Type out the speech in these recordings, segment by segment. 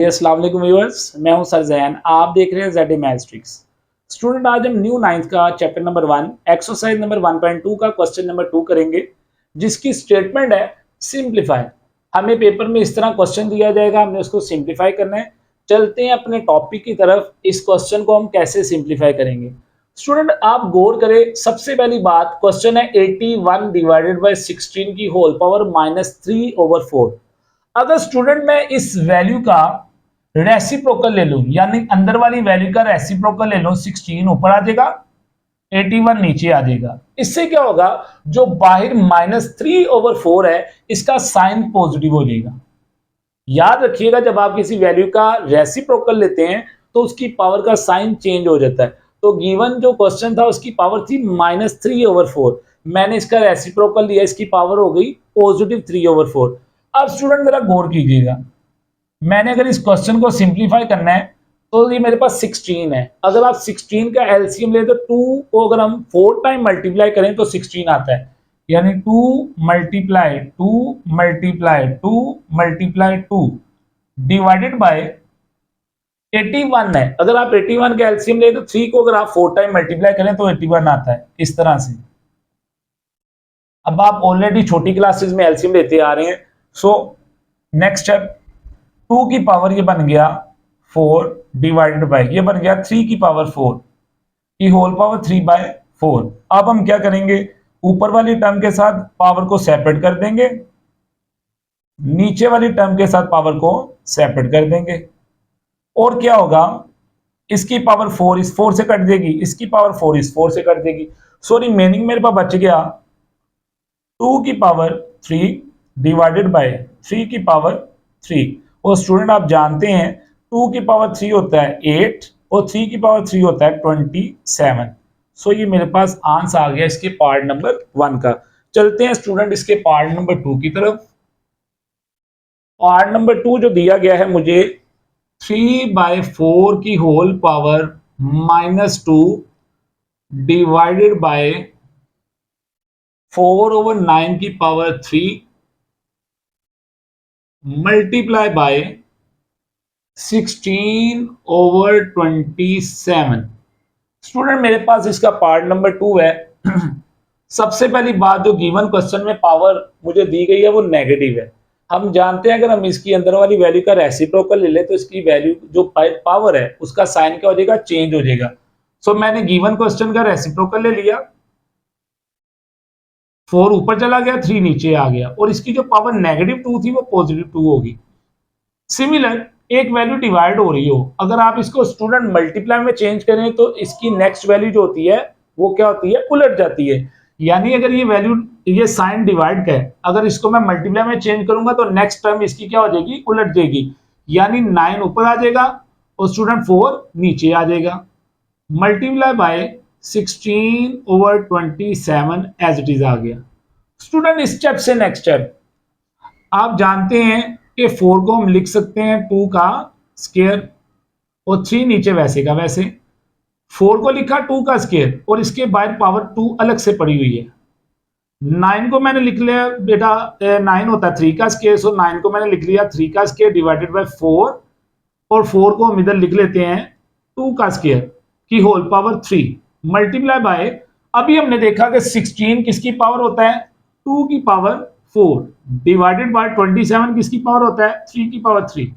अस्सलाम वालेकुम व्यूअर्स, मैं हूं सर जैन। आप देख रहे हैं जेड मैथ्रिक्स। स्टूडेंट, आज हम न्यू नाइन्थ का चैप्टर नंबर 1 एक्सरसाइज नंबर 1.2 का क्वेश्चन नंबर 2 करेंगे, जिसकी स्टेटमेंट है सिंप्लीफाई। हमें पेपर में इस तरह क्वेश्चन दिया जाएगा, हमने उसको सिंप्लीफाई करना है। चलते हैं अपने टॉपिक की तरफ। इस क्वेश्चन को हम कैसे सिंप्लीफाई करेंगे। स्टूडेंट, आप गौर करें, सबसे पहली बात, क्वेश्चन है 81 डिवाइडेड बाय 16 की होल पावर -3/4। अगर स्टूडेंट मैं इस वैल्यू का रेसिप्रोकल ले लूं, यानी अंदर वाली वैल्यू का रेसिप्रोकल ले लूं, 16 ऊपर आ जाएगा, 81 नीचे आ जाएगा। इससे क्या होगा, जो बाहर -3/4 है, इसका साइन पॉजिटिव हो जाएगा। याद रखिएगा, जब आप किसी वैल्यू का रेसिप्रोकल लेते हैं तो उसकी पावर का साइन चेंज हो जाता है। तो गिवन जो क्वेश्चन था उसकी पावर थी -3/4, मैंने इसका रेसिप्रोकल लिया, इसकी पावर हो गई +3/4। अब स्टूडेंट जरा गौर कीजिएगा, मैंने अगर इस क्वेश्चन को सिंप्लीफाई करना है तो ये मेरे पास 16 है। अगर आप 16 का एलसीएम ले तो 2 को अगर हम 4 टाइम मल्टीप्लाई करें तो 16 आता है, यानी 2 multiply 2 multiply 2 multiply 2 divided by 81 है। अगर आप 81 का एलसीएम ले तो 3 को अगर आप 4 टाइम मल्टीप्लाई करें तो 81 आता है, इस तरह से। अब आप ऑलरेडी छोटी क्लासेस में एलसीएम लेते आ रहे हैं, सो नेक्स्ट स्टेप, 2 की पावर ये बन गया 4 डिवाइडेड बाय ये बन गया 3 की पावर 4 की होल पावर 3/4। अब हम क्या करेंगे, ऊपर वाली टर्म के साथ पावर को सेपरेट कर देंगे, नीचे वाली टर्म के साथ पावर को सेपरेट कर देंगे, और क्या होगा, इसकी पावर 4 इस 4 से कट देगी, इसकी पावर 4 इस 4 से कट देगी। सो रिमेनिंग मेरे पास बच गया 2 की पावर 3 डिवाइडेड बाय 3 की पावर 3। और स्टूडेंट, आप जानते हैं 2 की पावर 3 होता है 8 और 3 की पावर 3 होता है 27। सो ये मेरे पास आंसर आ गया इसके पार्ट नंबर 1 का। चलते हैं स्टूडेंट इसके पार्ट नंबर 2 की तरफ। पार्ट नंबर 2 जो दिया गया है मुझे, 3/4 की होल पावर -2 डिवाइडेड बाय 4/9 की पावर 3 मल्टीप्लाई बाय 16/27। स्टूडेंट, मेरे पास इसका पार्ट नंबर 2 है। सबसे पहली बात, जो गिवन क्वेश्चन में पावर मुझे दी गई है वो नेगेटिव है। हम जानते हैं अगर हम इसकी अंदर वाली वैल्यू का रेसिप्रोकल ले लें तो इसकी वैल्यू जो पावर है उसका साइन क्या हो जाएगा, चेंज हो जाएगा। सो मैंने गिवन क्वेश्चन का रेसिप्रोकल ले लिया, 4 ऊपर चला गया, 3 नीचे आ गया, और इसकी जो पावर -2 थी वो +2 होगी। सिमिलर, एक वैल्यू डिवाइड हो रही हो, अगर आप इसको स्टूडेंट मल्टीप्लाई में चेंज करें तो इसकी नेक्स्ट वैल्यू जो होती है वो क्या होती है, उलट जाती है। यानी अगर ये वैल्यू, ये साइन डिवाइड का है, अगर इसको मैं मल्टीप्लाई में चेंज करूंगा तो नेक्स्ट टर्म इसकी क्या हो जाएगी, उलट जाएगी। यानी 9 ऊपर आ जाएगा और स्टूडेंट 4 नीचे आ जाएगा। Multiply by 16/27 as it is आ गया। स्टूडेंट, इस स्टेप से नेक्स्ट स्टेप, आप जानते हैं कि 4 को हम लिख सकते हैं 2 का स्क्वायर और 3 नीचे वैसे का वैसे। 4 को लिखा 2 का स्क्वायर और इसके बाहर पावर 2 अलग से पड़ी हुई है। 9 को मैंने लिख लिया बेटा, 9 होता है 3 का स्क्वायर, सो 9 को मैंने लिख लिया 3 का स्क्वायर डिवाइडेड बाय 4, और 4 को हम इधर लिख लेते हैं 2 का स्क्वायर की होल पावर 3 मल्टीप्लाई बाय, अभी हमने देखा कि 16 किसकी पावर होता है, 2 की पावर 4 डिवाइडेड बाय 27 किसकी पावर होता है, 3 की पावर 3।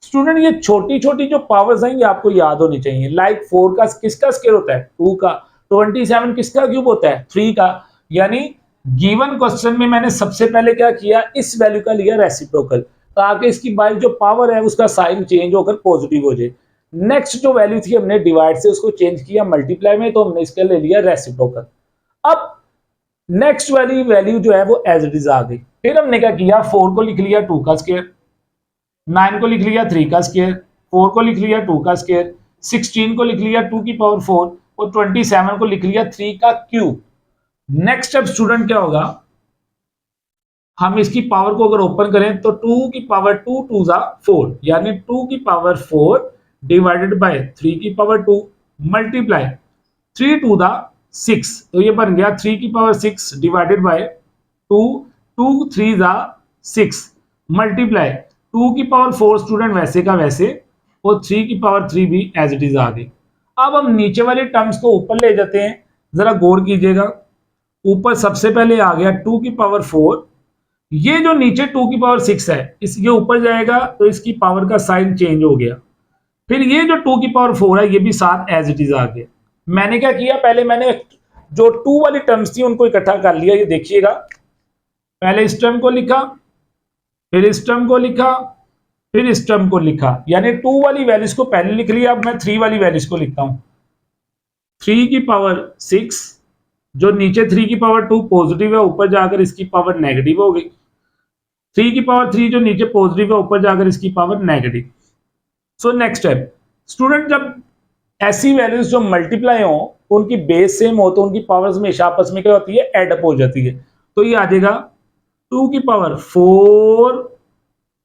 स्टूडेंट, ये छोटी छोटी जो पावर्स हैं ये आपको याद होनी चाहिए। लाइक 4 का किसका स्क्वायर होता है, 2 का, 27 किसका क्यूब होता है, 3 का। यानी गिवन क्वेश्चन में मैंने सबसे पहले क्या किया, इस वैल्यू का लिया रेसिप्रोकल, ताकि इसकी बाई जो पावर है उसका साइन चेंज होकर पॉजिटिव हो जाए। नेक्स्ट जो वैल्यू थी हमने डिवाइड से उसको चेंज किया मल्टीप्लाई में, तो हमने इसका ले लिया रेसिप्रोकल। अब नेक्स्ट वाली वैल्यू जो है वो एज इट इज आ गई। फिर हमने क्या किया, 4 को लिख लिया 2 का स्क्वायर, 9 को लिख लिया 3 का स्क्वायर, 4 को लिख लिया 2 का स्क्वायर, 16 को लिख लिया 2 की पावर 4 और 27 को लिख लिया 3 का क्यूब। नेक्स्ट स्टेप स्टूडेंट क्या होगा, हम इसकी पावर को अगर ओपन करें तो 2 की पावर 2 2 जा 4, यानी 2 की पावर 4 डिवाइडेड बाय 3 की पावर 2 मल्टीप्लाई 3 2 दा 6, तो ये बन गया 3 की पावर 6 डिवाइडेड बाय 2 2 3 जा 6 मल्टीप्लाई 2 की पावर 4 स्टूडेंट वैसे का वैसे, और 3 की पावर 3 भी एज इट इज आ गई। अब हम नीचे वाले टर्म्स को ऊपर ले जाते हैं, जरा गौर कीजिएगा। ऊपर सबसे पहले आ गया 2 की पावर 4, ये जो नीचे 2 की पावर 6 है, इस ये ऊपर जाएगा तो इसकी पावर का साइन चेंज हो गया। फिर ये जो 2 की पावर 4 है, ये भी साथ एज इट इज आ गया। मैंने क्या किया, पहले मैंने जो 2 वाली टर्म्स थी उनको इकट्ठा कर लिया, ये देखिएगा। पहले इस टर्म को लिखा, फिर इस टर्म को लिखा, फिर इस टर्म को लिखा, यानी 2 वाली वैल्यूज को पहले लिख लिया। अब मैं 3 वाली वैल्यूज को लिखता हूं। 3 की पावर 6, जो नीचे 3 की पावर 2 पॉजिटिव है, ऊपर जाकर इसकी पावर नेगेटिव हो गई। 3 की पावर 3 जो नीचे पॉजिटिव है, ऊपर जाकर इसकी power negative. So next step, student जब ऐसी वैल्यूज जो मल्टीप्लाई हो, उनकी बेस सेम हो, तो उनकी पावर्स हमेशा आपस में क्या होती है, एड अप हो जाती है। तो ये आ जाएगा 2 की पावर 4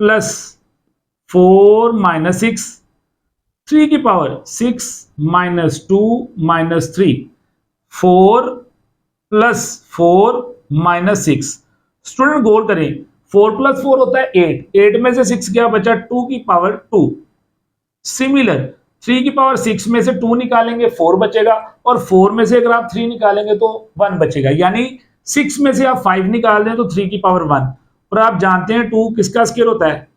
प्लस 4 माइनस 6, 3 की power 6 minus 2 minus 3, 4 plus 4 minus 6। Student गौर करें, 4 प्लस 4 होता है 8, 8 में से 6 क्या बचा, 2 की पावर 2। सिमिलर 3 की पावर 6 में से 2 निकालेंगे 4 बचेगा, और 4 में से अगर आप 3 निकालेंगे तो 1 बचेगा। यानी 6 में से आप 5 निकाल दें तो 3 की पावर 1। और आप जानते हैं 2 किसका स्केयर होता है,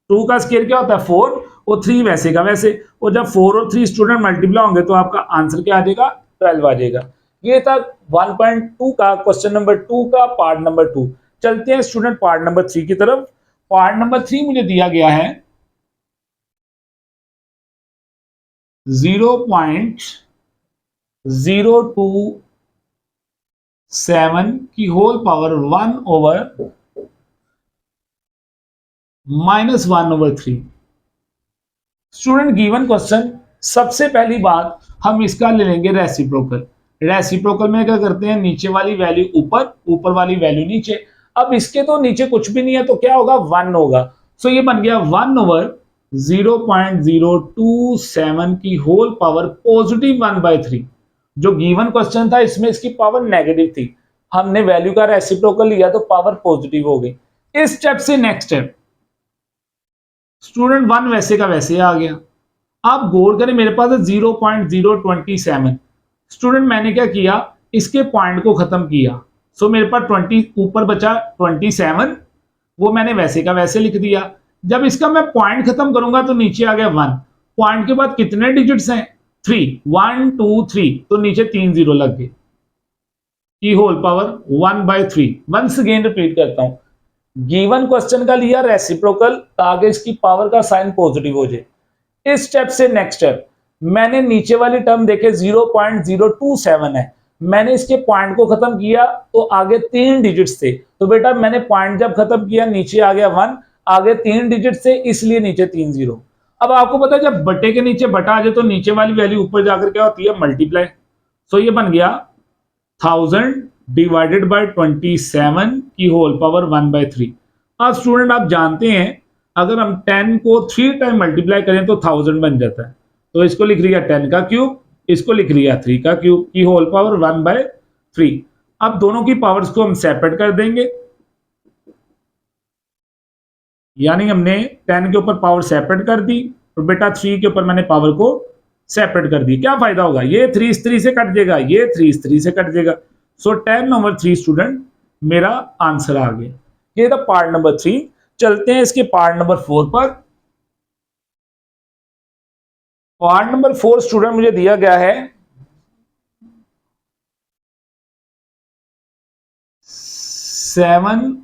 2 का स्केयर क्या होता है, 4, और 3 वैसे का वैसे। और जब 4 और 3 स्टूडेंट मल्टीप्लाई होंगे तो आपका आंसर क्या आ जाएगा, 12 आ जाएगा। ये था 1.2 का क्वेश्चन नंबर 2 का पार्ट नंबर 2। चलते हैं स्टूडेंट पार्ट नंबर 3 की तरफ। पार्ट नंबर 3 मुझे दिया गया है 0.0227 की whole power 1/-1/3। Student given question, सबसे पहली बात हम इसका ले लेंगे रेसिप्रोकल। रेसिप्रोकल में क्या करते हैं, नीचे वाली वैल्यू ऊपर, ऊपर वाली वैल्यू नीचे। अब इसके तो नीचे कुछ भी नहीं है, तो क्या होगा, 1 होगा। सो ये बन गया 1/0.027 की होल पावर पॉजिटिव 1/3। जो गिवन क्वेश्चन था इसमें इसकी पावर नेगेटिव थी, हमने वैल्यू का रेसिप्रोकल लिया तो पावर पॉजिटिव हो गई। इस स्टेप से नेक्स्ट स्टेप, स्टूडेंट 1 वैसे का वैसे आ गया। आप गौर करें, मेरे पास है 0.027। स्टूडेंट मैंने क्या किया, इसके पॉइंट को खत्म किया। सो मेरे पास 20 ऊपर बचा 27, वो मैंने वैसे का वैसे लिख दिया। जब इसका मैं पॉइंट खत्म करूंगा तो नीचे आ गया 1। पॉइंट के बाद कितने डिजिट्स हैं, 3, 1 2 3, तो नीचे 3 जीरो लग गए की whole power 1/3। Once again repeat करता हूं, गिवन क्वेश्चन का लिया रेसिप्रोकल ताकि इसकी पावर का साइन पॉजिटिव हो जाए। इस स्टेप से नेक्स्ट स्टेप, मैंने नीचे वाली टर्म देखे 0.027 है, मैंने इसके पॉइंट को खत्म किया तो आगे 3 डिजिट्स थे। तो बेटा मैंने पॉइंट जब खत्म किया नीचे आ गया 1, आगे 3 डिजिट से, इसलिए नीचे 3 जीरो। अब आपको पता है जब बटे के नीचे बटा आ जाए तो नीचे वाली वैल्यू ऊपर जाकर क्या होती है, मल्टीप्लाई। सो ये बन गया 1000 डिवाइडेड बाय 27 की होल पावर 1/3। अब स्टूडेंट आप जानते हैं अगर हम 10 को 3 टाइम मल्टीप्लाई करें तो 1000 बन जाता है। तो इसको लिख लिया 10 का क्यूब, इसको लिख लिया 3 का क्यूब की होल पावर 1/3। अब दोनों की पावर्स को हम सेपरेट कर देंगे, यानी हमने 10 के ऊपर पावर सेपरेट कर दी और बेटा 3 के ऊपर मैंने पावर को सेपरेट कर दी। क्या फायदा होगा, ये 3 इस 3 से कट जाएगा, ये 3 इस 3 से कट जाएगा। सो 10/3 स्टूडेंट मेरा आंसर आ गया। ये था पार्ट नंबर 3। चलते हैं इसके पार्ट नंबर 4 पर। पार्ट नंबर 4 स्टूडेंट मुझे दिया गया है 7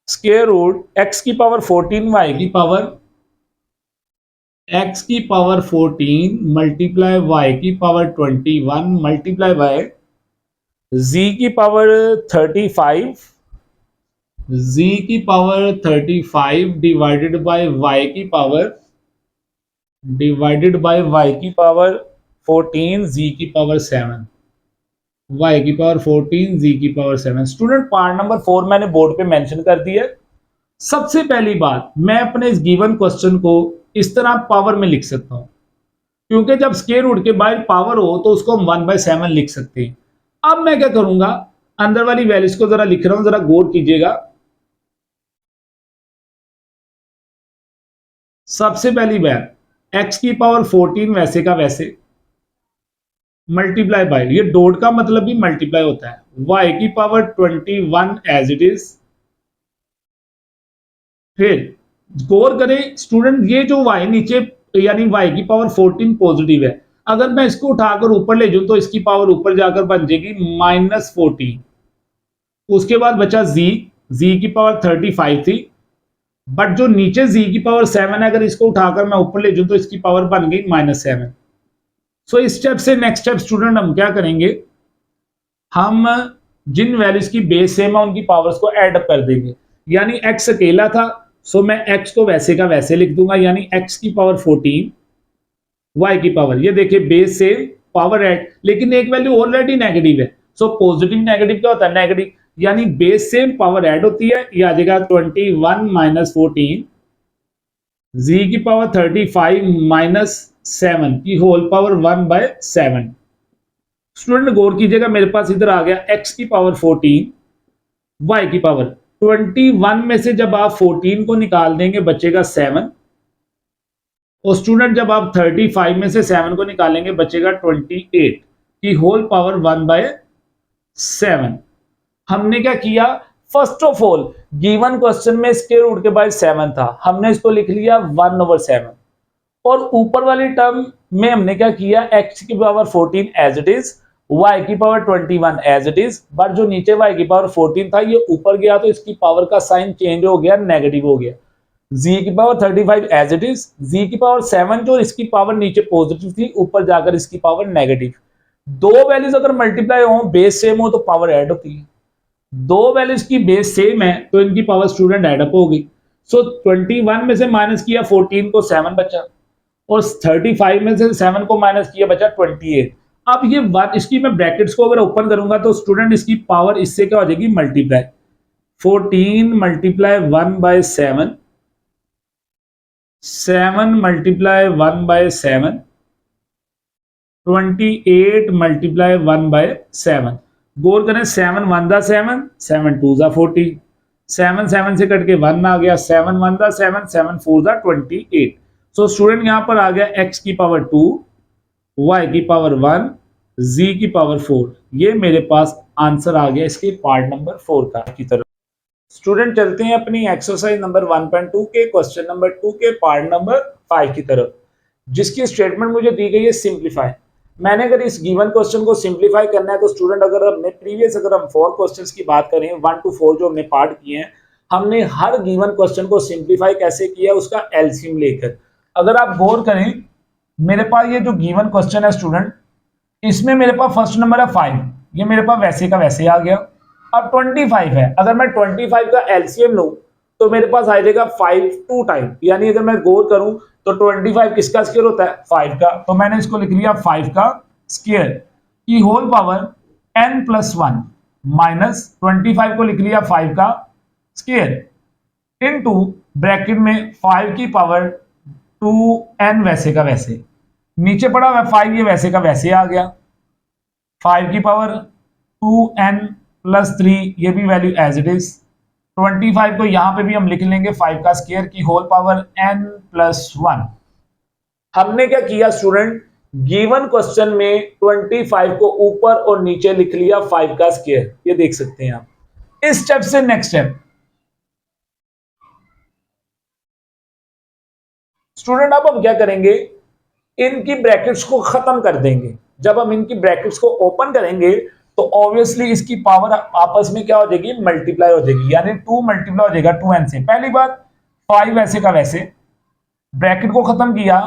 स्क्वायर रूट x की पावर 14 y की पावर x की पावर 14 मल्टीप्लाई y की पावर 21 मल्टीप्लाई बाय z की पावर 35, z की पावर 35 डिवाइडेड बाय y की पावर 14, z की पावर 7, y की पावर 14, z की पावर 7। स्टूडेंट पार्ट नंबर 4 मैंने बोर्ड पे मेंशन कर दिया है। सबसे पहली बात, मैं अपने इस गिवन क्वेश्चन को इस तरह पावर में लिख सकता हूं, क्योंकि जब स्क्वायर रूट के बाहर पावर हो तो उसको हम 1/7 लिख सकते हैं। अब मैं क्या करूंगा, अंदर वाली वैल्यूज को जरा लिख रहा हूं, जरा गौर कीजिएगा। सबसे पहली बात, x की पावर 14 वैसे का वैसे मल्टीप्लाई बाय, ये डॉट का मतलब भी मल्टीप्लाई होता है, y की पावर 21 एज इट इज। फिर गौर करें स्टूडेंट, ये जो y नीचे यानी y की पावर 14 पॉजिटिव है, अगर मैं इसको उठाकर ऊपर ले जाऊं तो इसकी पावर ऊपर जाकर बन जाएगी -14। उसके बाद बचा z की पावर 35 थी, बट जो नीचे z की पावर 7 है, अगर इसको उठाकर मैं ऊपर ले जाऊं तो इसकी पावर बन गई -7। सो इस स्टेप से नेक्स्ट स्टेप स्टूडेंट हम क्या करेंगे, हम जिन वैल्यूज की बेस सेम है उनकी पावर्स को ऐड कर देंगे। यानी x अकेला था, सो मैं x को वैसे का वैसे लिख दूंगा, यानी x की पावर 14 y की पावर, ये देखिए बेस सेम पावर ऐड, लेकिन एक वैल्यू ऑलरेडी नेगेटिव है। सो पॉजिटिव नेगेटिव क्या होता है, नेगेटिव, यानी बेस सेम पावर ऐड होती है, ये आ जाएगा 21 माइनस 14 z की पावर 35 माइनस 7 की होल पावर 1/7। स्टूडेंट गौर कीजिएगा, मेरे पास इधर आ गया x की पावर 14 y की पावर 21 में से जब आप 14 को निकाल देंगे बचेगा 7, और स्टूडेंट जब आप 35 में से 7 को निकालेंगे बचेगा 28 की होल पावर 1/7। हमने क्या किया, first of all given question में स्क्वायर रूट के बाद 7 था, हमने इसको लिख लिया 1/7, और ऊपर वाली टर्म में हमने क्या किया, x की power 14 as it is, y की power 21 as it is, but जो नीचे y की पावर 14 था ये ऊपर गया तो इसकी पावर का साइन चेंज हो गया, नेगेटिव हो गया। z की power 35 as it is, z की पावर 7 जो इसकी पावर नीचे पॉजिटिव थी ऊपर जाकर इसकी पावर नेगेटिव। दो वैल्यूज अगर मल्टीप्लाई हो, बेस सेम हो तो पावर ऐड होती है, दो वैल्यूज की बेस सेम है तो इनकी पावर स्टूडेंट ऐड अप होगी। सो 21 में से माइनस किया 14 को 7 बचा, और 35 में से 7 को माइनस किया बचा 28। अब ये बात, इसकी मैं ब्रैकेट्स को अगर ओपन करूंगा तो स्टूडेंट इसकी पावर इससे क्या हो जाएगी, मल्टीप्लाई 14 मल्टीप्लाई 1/7, 7 मल्टीप्लाई 1/7, 28 मल्टीप्लाई 1/7। गौर करें, 7 1 दा 7, 7 2 दा 40, 7 7 से कट के 1 आ गया, 7 1 दा 7, 7 4 दा 28। सो स्टूडेंट यहां पर आ गया x की पावर 2, y की पावर 1, z की पावर 4। ये मेरे पास आंसर आ गया इसके पार्ट नंबर 4 का की तरफ। स्टूडेंट चलते हैं अपनी एक्सरसाइज नंबर 1.2 के क्वेश्चन नंबर 2 के पार्ट नंबर 5 की तरफ, जिसकी स्टेटमेंट मुझे दी गई है सिंप्लीफाई। मैंने अगर इस गिवन क्वेश्चन को सिंप्लीफाई करना है तो स्टूडेंट अगर हमने प्रीवियस अगर हम 4 क्वेश्चंस की बात करें 1 to 4 जो हमने पार्ट किए हैं, हमने हर गिवन क्वेश्चन को सिंप्लीफाई कैसे किया उसका एलसीएम लेकर। अगर आप गौर करें, मेरे पास ये जो गिवन क्वेश्चन है स्टूडेंट, इसमें मेरे पास फर्स्ट नंबर है 5, ये मेरे पास वैसे का वैसे आ गया। अब 25 है, अगर मैं 25 का एलसीएम लूं तो मेरे पास आ जाएगा 5 2 टाइम, यानी अगर मैं गौर करूं तो 25 किसका स्क्वायर होता है, 5 का, तो मैंने इसको लिख लिया 5 का स्क्वायर की होल पावर n+1 माइनस 25 को लिख लिया 5 का स्क्वायर इनटू ब्रैकेट में 5 की पावर 2n वैसे का वैसे, नीचे पड़ा हुआ 5, ये वैसे का वैसे आ गया, 5 की पावर 2n+3, ये भी वैल्यू एज इट इज, 25 को यहां पे भी हम लिख लेंगे 5 का स्क्वायर की होल पावर n+1। हमने क्या किया स्टूडेंट, गिवन क्वेश्चन में 25 को ऊपर और नीचे लिख लिया 5 का स्क्वायर, ये देख सकते हैं आप। इस स्टेप से नेक्स्ट स्टेप स्टूडेंट, अब हम क्या करेंगे, इनकी ब्रैकेट्स को खत्म कर देंगे। जब हम इनकी ब्रैकेट्स को ओपन करेंगे तो ऑब्वियसली इसकी पावर आपस में क्या हो जाएगी, मल्टीप्लाई हो जाएगी, यानी 2 मल्टीप्लाई हो जाएगा 2n से। पहली बात 5 वैसे का वैसे, ब्रैकेट को खत्म किया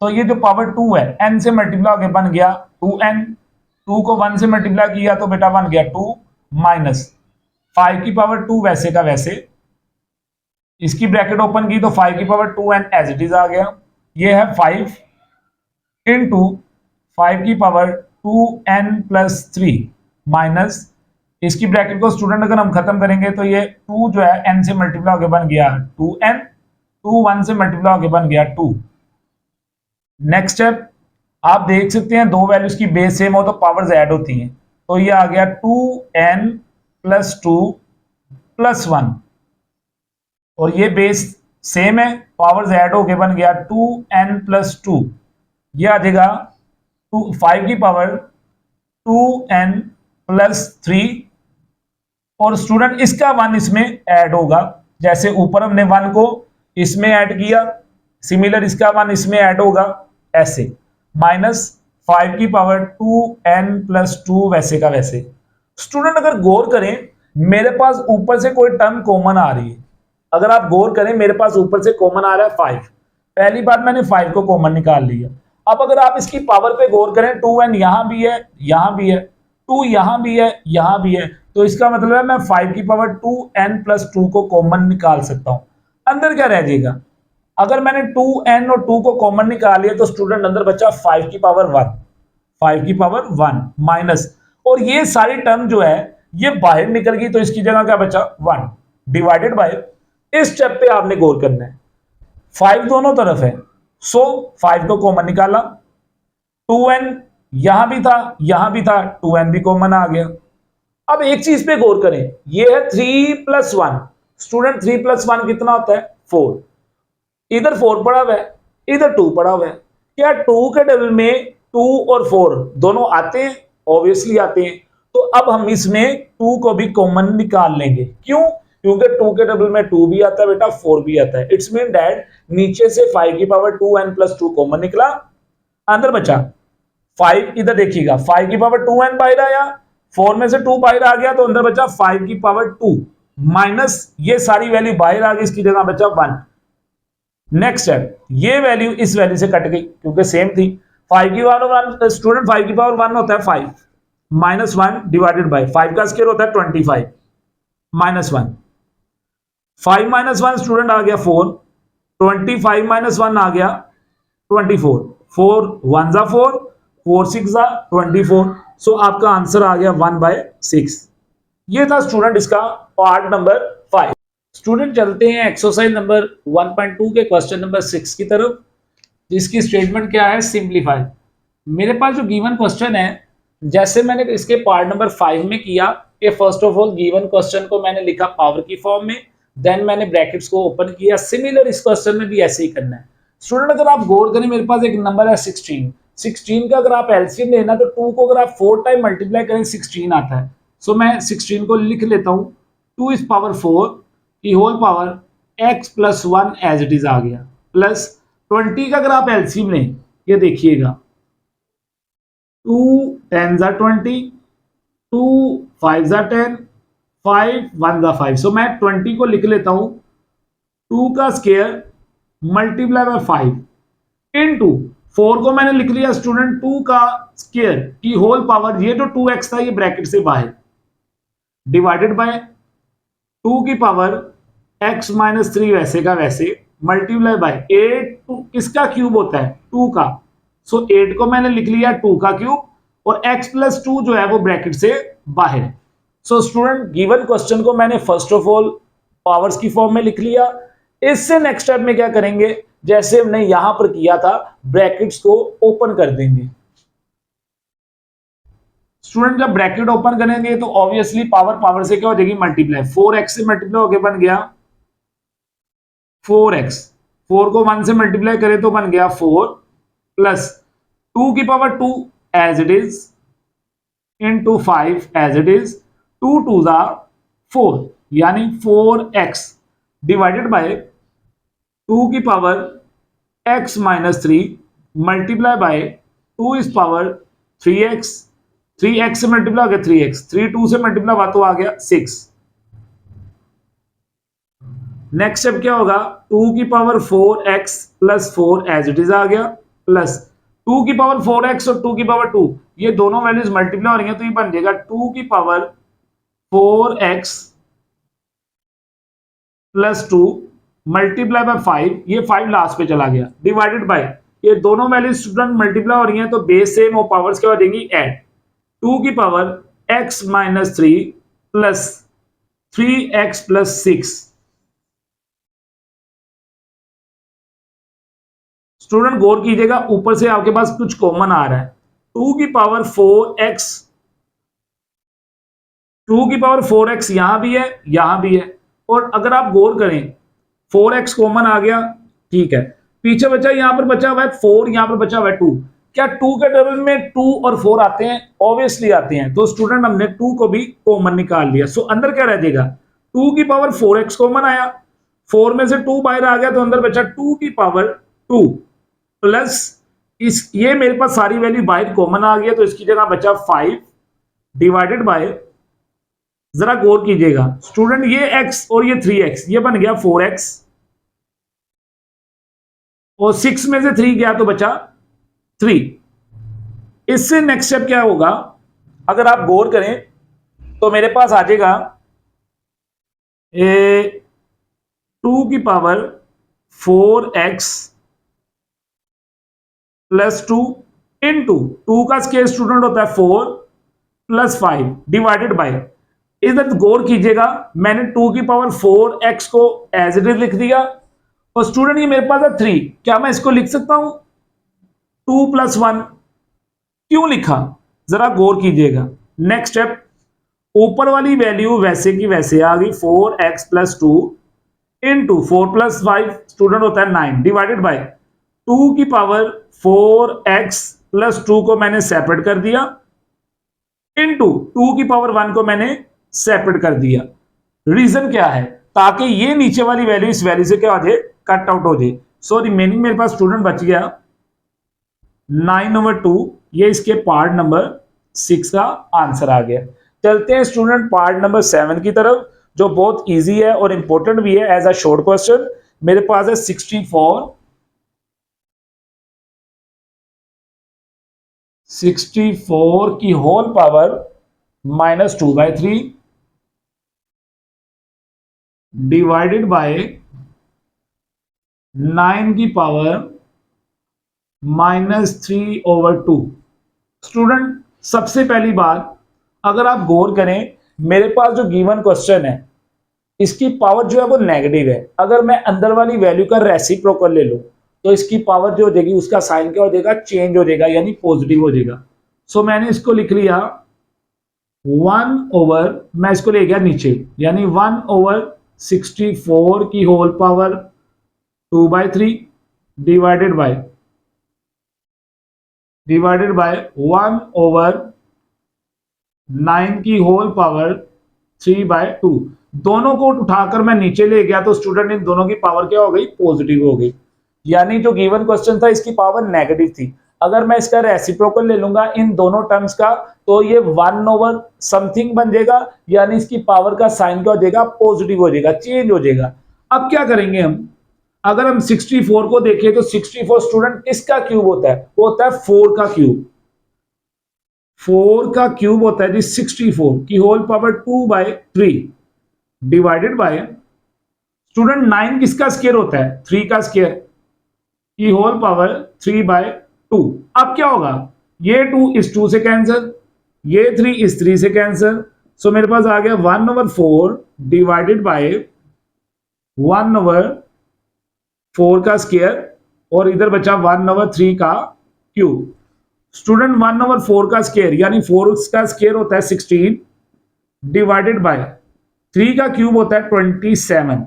तो ये जो पावर 2 है n से मल्टीप्लाई होकर बन गया 2n, 2 को 1 से मल्टीप्लाई किया तो बेटा बन गया 2 माइनस 5 की पावर 2 वैसे का वैसे, इसकी ब्रैकेट ओपन की तो 5 की power 2n as it is आ गया, ये है 5 इंटू 5 की पावर 2n+3 माइनस, इसकी ब्रैकेट को स्टूडेंट अगर हम खत्म करेंगे तो ये 2 जो है n से मल्टीप्लाई होकर बन गया 2n, 2 1 से मल्टीप्लाई होकर बन गया 2। नेक्स्ट स्टेप आप देख सकते हैं, दो वैल्यूज की बेस सेम हो तो पावर्स ऐड होती हैं, तो ये आ गया 2n प्लस 2 प्लस 1, और ये बेस सेम है, पावर्स ऐड होके बन गया 2n प्लस 2, ये आ जाएगा 5 की पावर 2n प्लस 3, और स्टूडेंट इसका 1 इसमें ऐड होगा, जैसे ऊपर हमने 1 को इसमें ऐड किया, सिमिलर इसका 1 इसमें ऐड होगा, ऐसे माइनस 5 की पावर 2n प्लस 2 वैसे का वैसे। स्टूडेंट अगर गौर करें, मेरे पास ऊपर से कोई टर्म कॉमन आ रही है, अगर आप गौर करें मेरे पास ऊपर से कॉमन आ रहा है 5, पहली बार मैंने 5 को कॉमन निकाल लिया। अब अगर आप इसकी पावर पे गौर करें, 2n यहां भी है, यहां भी है, 2 यहां भी है, यहां भी है, तो इसका मतलब है मैं 5 की पावर 2n प्लस 2 को कॉमन निकाल सकता हूं। अंदर क्या रह जाएगा, अगर मैंने 2n और 2 को कॉमन निकाल लिया तो स्टूडेंट अंदर बचा 5 की पावर 1, 5 की पावर 1 माइनस, और ये सारी टर्म जो है ये बाहर निकल गई, तो इसकी जगह क्या बचा 1 डिवाइडेड बाय, इस स्टेप पे आपने गौर करना है, 5 दोनों तरफ है, सो 5 को कॉमन निकाला, 2n यहां भी था यहां भी था, 2n भी कॉमन आ गया। अब एक चीज पे गौर करें, ये है 3 प्लस 1, स्टूडेंट 3 प्लस 1 कितना होता है 4, इधर 4 पड़ा हुआ है, इधर 2 पड़ा हुआ है, क्या 2 के डबल में 2 और 4 दोनों आते हैं, ऑब्वियसली आते हैं, तो अब हम इसमें 2 को भी कॉमन निकाल लेंगे, क्यों, क्योंकि 2 के डबल में 2 भी आता है बेटा, 4 भी आता है, इट्स मीन दैट नीचे से 5 की पावर 2n प्लस 2 कॉमन निकला, अंदर बचा 5, इधर देखिएगा 5 की पावर 2n बाहर आया, 4 में से 2 बाहर आ गया, तो अंदर बचा 5 की पावर 2 माइनस ये सारी वैल्यू बाहर आ गई, इसकी जगह बचा 1। नेक्स्ट स्टेप, ये वैल्यू इस वैल्यू से कट गई क्योंकि सेम थी, 5 की पावर 1, स्टूडेंट 5 की पावर 1 होता है 5 माइनस 1 डिवाइडेड बाय 5 का स्क्वायर होता है 25 माइनस 1, 5 माइनस 1 स्टूडेंट आ गया 4, 25 माइनस 1 आ गया 24, 4 1 जा 4, 4 6 जा 24, सो आपका आंसर आ गया 1/6। ये था स्टूडेंट इसका पार्ट नंबर 5। स्टूडेंट चलते हैं एक्सरसाइज नंबर 1.2 के क्वेश्चन नंबर 6 की तरफ, जिसकी स्टेटमेंट क्या है, सिंप्लीफाई। मेरे पास जो गिवन क्वेश्चन है, जैसे मैंने इसके पार्ट नंबर 5 में किया कि first of all given question को मैंने लिखा पावर की फॉर्म में, देन मैंने ब्रैकेट्स को ओपन किया, सिमिलर इस क्वेश्चन में भी ऐसे ही करना है। स्टूडेंट अगर आप गौर करें, मेरे पास एक नंबर है 16, 16 का अगर आप एलसीएम लेना तो 2 को अगर आप 4 टाइम मल्टीप्लाई करें 16 आता है, सो मैं 16 को लिख लेता हूं 2 इज पावर 4 की whole power x plus 1 as it is आ गया, प्लस 20 का अगर आप एलसीएम लें, ये देखिएगा 2 10 जा 20, 2 5 जा 10, 5 1 जा 5, सो मैं 20 को लिख लेता हूं 2 का स्क्वायर मल्टीप्लाई बाय 5 इनटू 4 को मैंने लिख लिया स्टूडेंट 2 का स्क्वायर की होल पावर, ये जो 2x था ये ब्रैकेट से बाहर, डिवाइडेड बाय 2 की पावर x माइनस 3 वैसे का वैसे, मल्टीप्लाई बाय 8 किसका क्यूब होता है 2 का, सो 8 को मैंने लिख लिया 2 का क्यूब, और x प्लस 2 जो है वो ब्रैकेट से बाहर। सो स्टूडेंट गिवन क्वेश्चन को मैंने फर्स्ट ऑफ ऑल पावर्स की फॉर्म में लिख लिया। इससे नेक्स्ट स्टेप में क्या करेंगे, जैसे हमने यहां पर किया था, ब्रैकेट्स को ओपन कर देंगे। स्टूडेंट जब ब्रैकेट ओपन करेंगे तो ऑब्वियसली पावर पावर से क्या हो जाएगी मल्टीप्लाई, 4x से मल्टीप्लाई होके बन गया 4x, 4 को 1 से मल्टीप्लाई करें तो बन गया 4 प्लस 2 की power 2 as it is into 5 as it is, 2 2 जा 4 यानी 4x डिवाइडेड बाय 2 की power x minus 3 multiply by 2 is power 3x, 3x से मल्टीप्लाई हो गया 3x, 3 2 से मल्टीप्लाई हुआ तो आ गया 6। नेक्स्ट स्टेप क्या होगा, 2 की power 4x plus 4 as it is आ गया, प्लस 2 की पावर 4x और 2 की पावर 2, ये दोनों वैल्यूज मल्टीप्लाई हो रही हैं तो ये बन जाएगा 2 की power 4x plus 2 multiply by 5, ये 5 लास्ट पे चला गया, डिवाइडेड बाय ये दोनों वैल्यूज स्टूडेंट मल्टीप्लाई हो रही हैं तो बेस सेम और पावर्स क्या हो जाएंगी ऐड, 2 की power x minus 3 plus 3x plus 6। Student गौर कीजिएगा, ऊपर से आपके पास कुछ कॉमन आ रहा है, 2 की पावर 4x टू की पावर 4x यहां भी है, यहां भी है, और अगर आप गौर करें 4x कॉमन आ गया, ठीक है, पीछे बचा यहां पर बचा हुआ है 4, यहां पर बचा हुआ है 2। क्या 2 के टेबल में 2 और 4 आते हैं? ऑब्वियसली आते हैं। तो स्टूडेंट हमने 2 को भी कॉमन निकाल लिया। सो अंदर क्या रह जाएगा? 2 की पावर 4x कॉमन आया, 4 में से 2 बाहर आ गया, तो अंदर बचा 2 की पावर 2 प्लस इस, ये मेरे पास सारी वैल्यू बाहर कॉमन आ गया, तो इसकी जगह बचा 5 डिवाइडेड बाय, जरा गौर कीजिएगा स्टूडेंट, ये x और ये 3x, ये बन गया 4x, और 6 में से 3 गया तो बचा 3। इससे नेक्स्ट स्टेप क्या होगा? अगर आप गौर करें तो मेरे पास आ जाएगा 2 की पावर 4x प्लस 2 इंटू 2 का स्क्वायर स्टूडेंट होता है 4 प्लस 5 डिवाइडेड बाय, इधर गौर कीजिएगा मैंने 2 की पावर 4x को एज इट इज लिख दिया, और स्टूडेंट ये मेरे पास है 3, क्या मैं इसको लिख सकता हूं 2 प्लस 1? क्यों लिखा, जरा गौर कीजिएगा। नेक्स्ट स्टेप, ऊपर वाली वैल्यू वैसे की वैसे आ गई, 4x plus 2 into 4 plus 5 student होता है 9 डिवाइडेड बाय 2 की पावर 4x प्लस 2 को मैंने सेपरेट कर दिया, इंटू 2 की पावर 1 को मैंने सेपरेट कर दिया। रीजन क्या है? ताकि ये नीचे वाली वैल्यू इस वैल्यू से क्या हो जाए, कट आउट हो जाए। सो रिमेनिंग मेरे पास स्टूडेंट बच गया 9/2, ये इसके पार्ट नंबर 6 का आंसर आ गया। चलते हैं स्टूडेंट पार्ट नंबर 7 की तरफ, जो बहुत इजी है और इंपॉर्टेंट भी है एज अ शॉर्ट क्वेश्चन। मेरे पास है 64 की होल पावर -2/3 डिवाइडेड बाय 9 की पावर -3/2। स्टूडेंट सबसे पहली बात, अगर आप गौर करें मेरे पास जो गिवन क्वेश्चन है इसकी पावर जो है वो नेगेटिव है। अगर मैं अंदर वाली वैल्यू का रेसिप्रोकल ले लूं तो इसकी पावर जो हो जाएगी उसका साइन क्या हो जाएगा, चेंज हो जाएगा, यानी पॉजिटिव हो जाएगा। सो मैंने इसको लिख लिया 1/, मैं इसको ले गया नीचे, यानी 1/64 की होल पावर 2/3 डिवाइडेड बाय 1/9 की होल पावर 3/2। दोनों को उठाकर मैं नीचे ले गया तो स्टूडेंट इन दोनों की पावर क्या हो गई, पॉजिटिव हो गई। यानी जो गिवन क्वेश्चन था इसकी पावर नेगेटिव थी। अगर मैं इसका रेसिप्रोकल ले लूंगा इन दोनों टर्म्स का तो ये 1/समथिंग बन जाएगा, यानी इसकी पावर का साइन क्या हो जाएगा, पॉजिटिव हो जाएगा, चेंज हो जाएगा। अब क्या करेंगे हम, अगर हम 64 को देखें तो 64 स्टूडेंट किसका क्यूब होता है, वो होता है 4 का क्यूब। 4 का क्यूब होता है जी 64 की whole power 2/3 divided by, student 9 किसका स्क्वायर होता है, 3 का स्क्वायर की होल पावर 3/2। अब क्या होगा, ये 2 इस 2 से कैंसिल, ये 3 इस 3 से कैंसिल। सो मेरे पास आ गया 1/4 डिवाइडेड बाय 1/4 का स्क्वायर, और इधर बचा 1/3 का क्यूब। स्टूडेंट 1/4 का स्क्वायर यानी 4 का स्क्वायर होता है 16 डिवाइडेड बाय 3 का क्यूब होता है 27।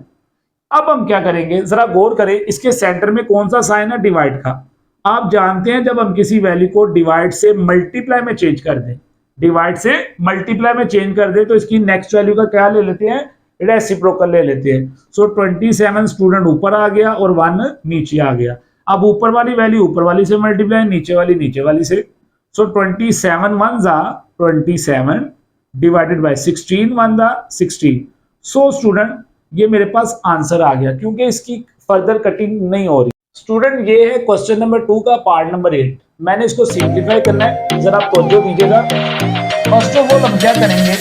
अब हम क्या करेंगे, जरा गौर करें, इसके सेंटर में कौन सा साइन है, डिवाइड का। आप जानते हैं जब हम किसी वैल्यू को डिवाइड से मल्टीप्लाई में चेंज कर दें, डिवाइड से मल्टीप्लाई में चेंज कर दें तो इसकी नेक्स्ट वैल्यू का क्या ले लेते हैं, रेसिप्रोकल ले लेते हैं। सो 27 स्टूडेंट ऊपर आ गया और 1 नीचे आ गया। अब ऊपर वाली वैल्यू ऊपर वाली से मल्टीप्लाई, नीचे वाली से। सो 27 1 जा 27 डिवाइडेड बाय 16 1 जा 16। सो स्टूडेंट ये मेरे पास आंसर आ गया, क्योंकि इसकी फर्दर कटिंग नहीं हो रही। स्टूडेंट ये है क्वेश्चन नंबर 2 का पार्ट नंबर 8। मैंने इसको सिंप्लीफाई करना है, जरा तवज्जो दीजिएगा। फर्स्ट ऑफ ऑल हम क्या करेंगे,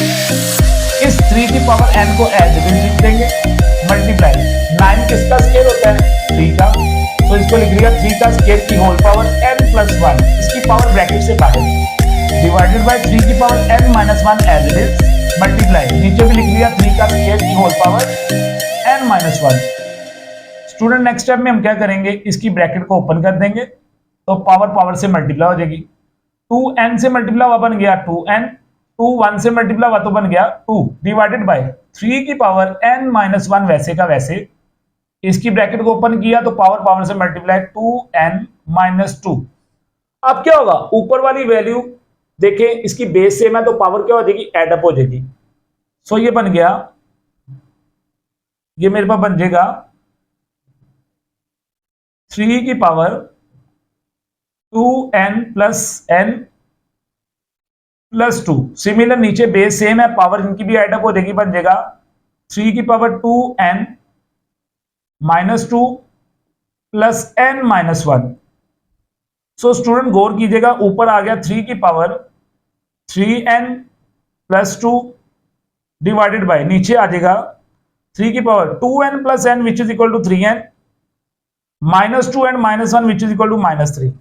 इस 3 की पावर n को एज इट इज लिख देंगे, मल्टीप्लाई 9 किसका स्क्वायर होता है, 3 का, तो इसको लिख लिया 3 का स्क्वायर की होल पावर n प्लस 1, इसकी पावर ब्रैकेट से बाहर, डिवाइडेड बाय 3 की power n minus 1 as it is, multiply नीचे भी लिख लिया 3 का स्क्वायर की whole power n minus 1। Student next step में हम क्या करेंगे, इसकी ब्रैकेट को ओपन कर देंगे तो पावर पावर से मल्टीप्लाई हो जाएगी, 2n से मल्टीप्लाई हुआ बन गया 2n 2 1 से मल्टीप्लाई हुआ तो बन गया 2 डिवाइडेड बाय 3 की पावर n माइनस 1 वैसे का वैसे, इसकी ब्रैकेट को ओपन किया तो पावर पावर से मल्टीप्लाई 2n माइनस 2। अब क्या होगा, ऊपर वाली वैल्यू देखें इसकी बेस सेम है तो पावर क्या हो जाएगी, एड अप हो जाएगी। सो ये बन गया, ये मेरे पास बन जाएगा 3 की power 2n plus n plus 2। Similar नीचे बेस सेम है, पावर इनकी भी एड अप हो जाएगी, बन जाएगा 3 की power 2n minus 2 plus n minus 1। So student गौर कीजिएगा, ऊपर आ गया 3 की power 3n plus 2 divided by, नीचे आ जाएगा 3 की power 2n plus n which is equal to 3n minus 2n minus 1 which is equal to minus 3।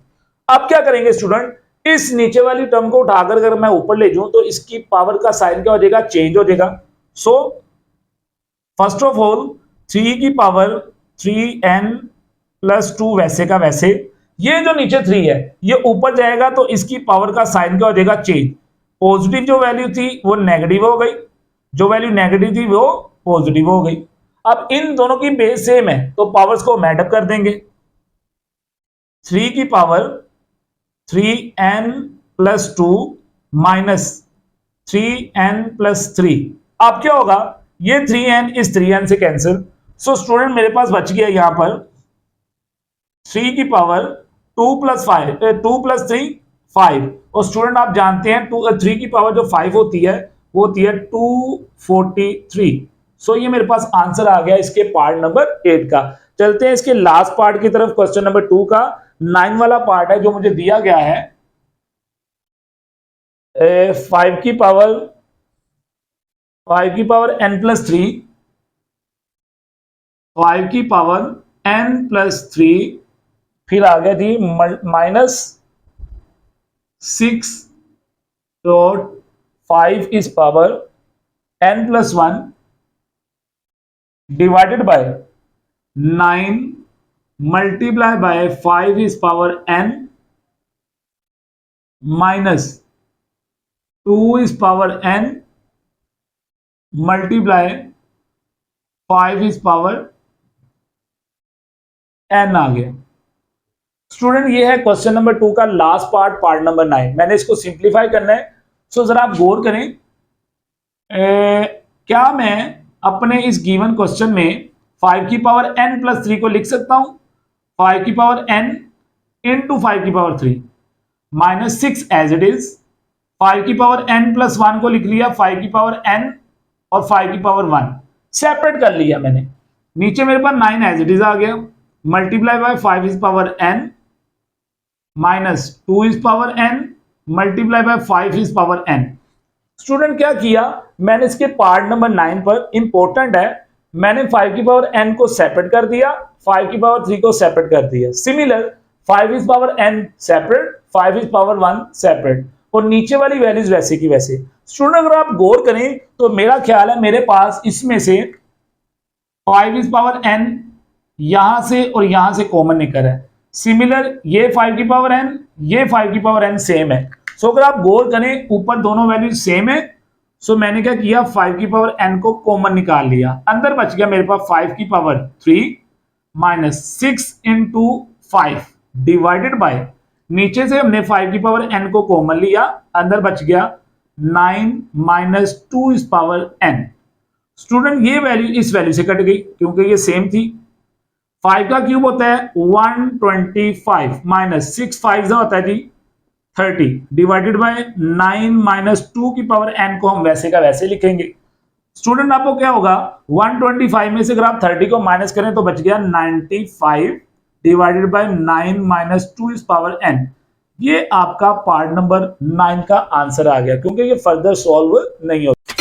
अब क्या करेंगे स्टूडेंट, इस नीचे वाली टर्म को उठाकर अगर मैं ऊपर ले जाऊं तो इसकी पावर का साइन क्या हो जाएगा, चेंज हो जाएगा। सो फर्स्ट ऑफ ऑल 3 की पावर 3n प्लस 2 वैसे का वैसे, ये जो नीचे 3 है ये ऊपर जाएगा तो इसकी पावर का साइन क्या हो जाएगा, चेंज। पॉजिटिव जो वैल्यू थी वो नेगेटिव हो गई, जो वैल्यू नेगेटिव थी वो पॉजिटिव हो गई। अब इन दोनों की बेस सेम है तो पावर्स को मैडअप कर देंगे। 3 की power 3n plus 2 minus 3n plus 3। अब क्या होगा, ये 3n इस 3n से कैंसिल। सो स्टूडेंट मेरे पास बच गया यहां पर 3 की पावर 2 प्लस 3 5। और स्टूडेंट आप जानते हैं 3 की पावर जो 5 होती है वो होती है 243। सो ये मेरे पास आंसर आ गया इसके पार्ट नंबर 8 का। चलते हैं इसके लास्ट पार्ट की तरफ, क्वेश्चन नंबर 2 का 9 वाला पार्ट है जो मुझे दिया गया है। 5 की पावर n प्लस 3, 5 की पावर n प्लस 3, फिर आ गया थी minus 6 dot 5 is power n plus 1 divided by 9 multiply by 5 is power n minus 2 is power n multiply 5 is power n आ गया। स्टूडेंट ये है क्वेश्चन नंबर 2 का लास्ट पार्ट, पार्ट नंबर 9। मैंने इसको simplify करना है। सो जरा आप गौर करें, क्या मैं अपने इस गिवन क्वेश्चन में 5 की पावर n प्लस 3 को लिख सकता हूं, 5 की पावर n इंटू 5 की power 3 minus 6 as it is. 5 की पावर n प्लस 1 को लिख लिया 5 की पावर n और 5 की पावर 1 सेपरेट कर लिया मैंने। नीचे मेरे पास 9 एज इट इज आ गया, multiply by 5 is power n minus 2 is power n multiply by 5 is power n। Student क्या किया, मैंने इसके पार्ट नंबर 9 पर, इंपॉर्टेंट है, मैंने 5 की पावर n को सेपरेट कर दिया, 5 की पावर 3 को सेपरेट कर दिया। Similar 5 is power n separate, 5 is power 1 separate, और नीचे वाली वैल्यूज वैसे की वैसे। स्टूडेंट अगर आप गौर करें तो मेरा ख्याल है मेरे पास इसमें से 5 इज पावर n यहां से और यहां से कॉमन निकल है। सिमिलर ये 5 की पावर n, ये 5 की पावर n सेम है। सो अगर आप गौर करें ऊपर दोनों वैल्यू सेम है, सो मैंने क्या किया 5 की पावर n को कॉमन निकाल लिया, अंदर बच गया मेरे पास 5 की power 3 minus 6 into 5 divided by, नीचे से हमने 5 की पावर n को कॉमन लिया, अंदर बच गया 9 minus 2 is power n। Student ये वैल्यू इस वैल्यू से कट गई क्योंकि ये सेम थी। 5 का क्यूब होता है 125 माइनस 6 5 होता है जी 30 डिवाइडेड बाय 9 माइनस 2 की पावर n को हम वैसे का वैसे लिखेंगे। स्टूडेंट आपको क्या होगा, 125 में से अगर आप 30 को माइनस करें तो बच गया 95 divided by 9 minus 2 is power n। ये आपका पार्ट नंबर 9 का आंसर आ गया क्योंकि ये फर्दर सॉल्व नहीं होता।